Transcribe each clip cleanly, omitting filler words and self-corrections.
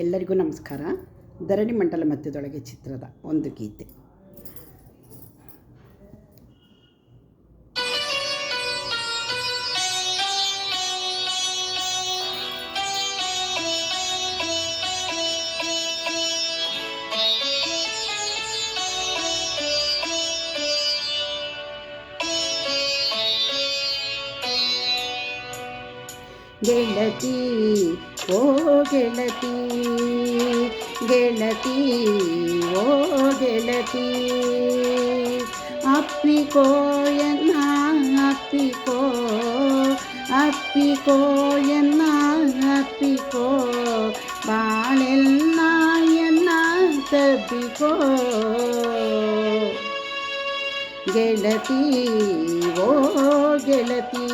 ಎಲ್ಲರಿಗೂ ನಮಸ್ಕಾರ. ಧರಣಿ ಮಂಡಲ ಮಧ್ಯದೊಳಗೆ ಚಿತ್ರದ ಒಂದು ಗೀತೆ. ಗೆಳತಿ ಓ ಗೆಳತಿ, ಗೆಳತಿ ಓ ಗೆಳತಿ, ಅಪ್ಪಿಕೋ ಎನ್ನ ಅಪ್ಪಿಕೋ, ಅಪ್ಪಿಕೋ ಎನ್ನ ಅಪ್ಪಿಕೋ, ಬಾಳೆಲ್ಲ ಎನ್ನ ತಬ್ಬಿಕೋ. ಗೆಳತಿ ಓ ಗೆಳತಿ,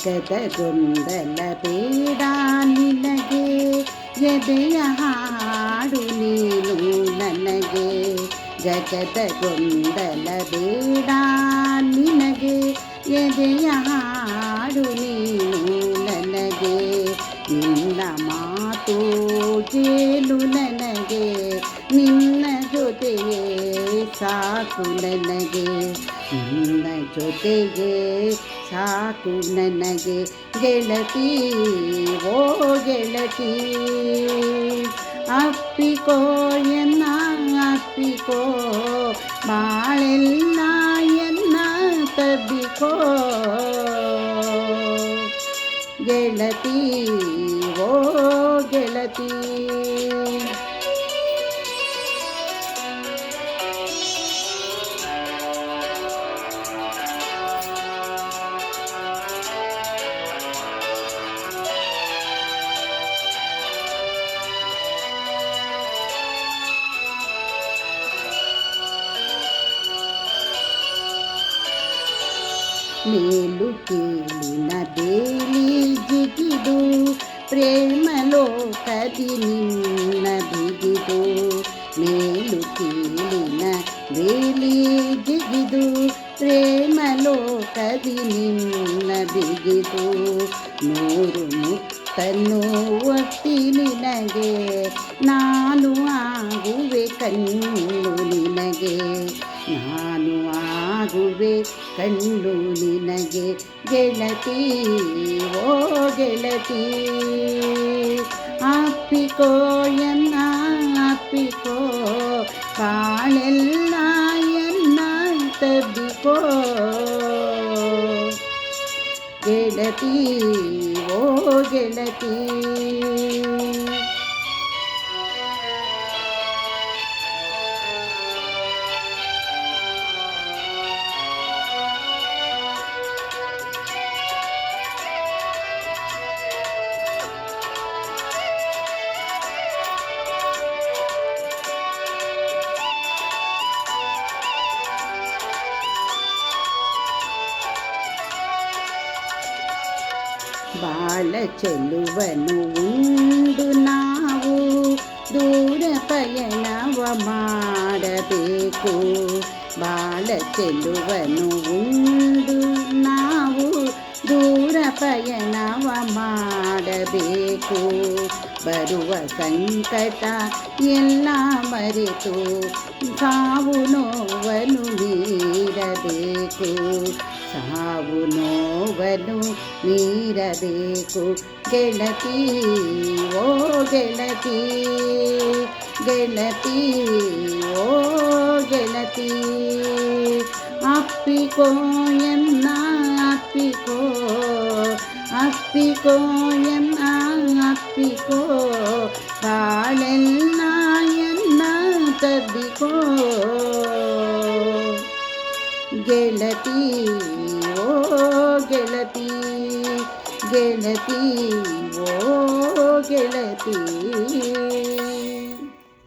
ಜಗದ ಗೊಂದಲ ಬೇಡ ನಿನಗೆ, ಎದೆಯ ಹಾಡು ನೀನು ನನಗೆ. ಜಗದ ಗೊಂದಲ ಬೇಡ ನಿನಗೆ, ಎದೆಯ ಹಾಡು ನೀನು ನನಗೆ. ನಿನ್ನ ಮಾತು ಕೇಳು ನನಗೆ, ನಿನ್ನ ಜೊತೆಗೆ ಸಾಕು ನನಗೆ, ನಿನ್ನ ಜೊತೆಗೆ ಸಾಕು ನನಗೆ. ಗೆಳತಿ ಓ ಗೆಳತಿ, ಅಪ್ಪಿಕೋ ಎನ್ನ ಅಪ್ಪಿಕೋ, ಬಾಳೆಲ್ಲ ಎನ್ನ ತಬ್ಬಿಕೋ. ಗೆಳತಿ ಓ ಗೆಳತಿ, ಮೇಲು ಕೀಳಿನ ಬೇಲಿ ಜಿಗಿದು, ಪ್ರೇಮ ಲೋಕದಿ ನಿನ್ನ ಬಿಗಿದು. ಮೇಲು ಕೀಳಿನ ಬೇಲಿ ಜಿಗಿದು, ಪ್ರೇಮ ಲೋಕದಿ ನಿನ್ನ ಬಿಗಿದು. ನೂರು ಮುತ್ತನ್ನು ಒತ್ತಿ ನಿನಗೆ, ನಾನು ಆಗುವೆ ಕಣ್ಣು ನಿನಗೆ, ನಾನು ಆಗುವೆ ಕಣ್ಣು ನಿನಗೆ. ಗೆಳತಿ ಓ ಗೆಳತಿ, ಅಪ್ಪಿಕೋ ಎನ್ನ ಅಪ್ಪಿಕೋ, ಬಾಳೆಲ್ಲ ಎನ್ನ ತಬ್ಬಿಕೋ. ಗೆಳತಿ ಓ ಗೆಳತಿ, ಬಾಳ ಚೆಲುವನು ಉಂಡು ನಾವು ದೂರ ಪಯಣವ ಮಾಡಬೇಕು. ಬಾಳ ಚೆಲುವನು ಉಂಡು ನಾವು ದೂರ ಪಯಣವ ಮಾಡಬೇಕು. ಬರುವ ಸಂಕಟ ಎಲ್ಲ ಮರೆತು ಸಾವು ನೋವನ್ನು ಮೀರಬೇಕು, ಸಾವು ನೋವನ್ನು ಮೀರಬೇಕು. ಗೆಳತಿ ಓ ಗೆಳತಿ, ಗೆಳತಿ ಓ ಗೆಳತಿ, ಅಪ್ಪಿಕೋ ಎನ್ನ ಅಪ್ಪಿಕೋ, ಅಪ್ಪಿಕೋ ಎನ್ನ ಅಪ್ಪಿಕೋ, ಬಾಳೆಲ್ಲ ಎನ್ನ ತಬ್ಬಿಕೋ. ಗೆಳತಿ ಓ ಗೆಳತಿ, ಗೆಳತಿ ಓ ಗೆಳತಿ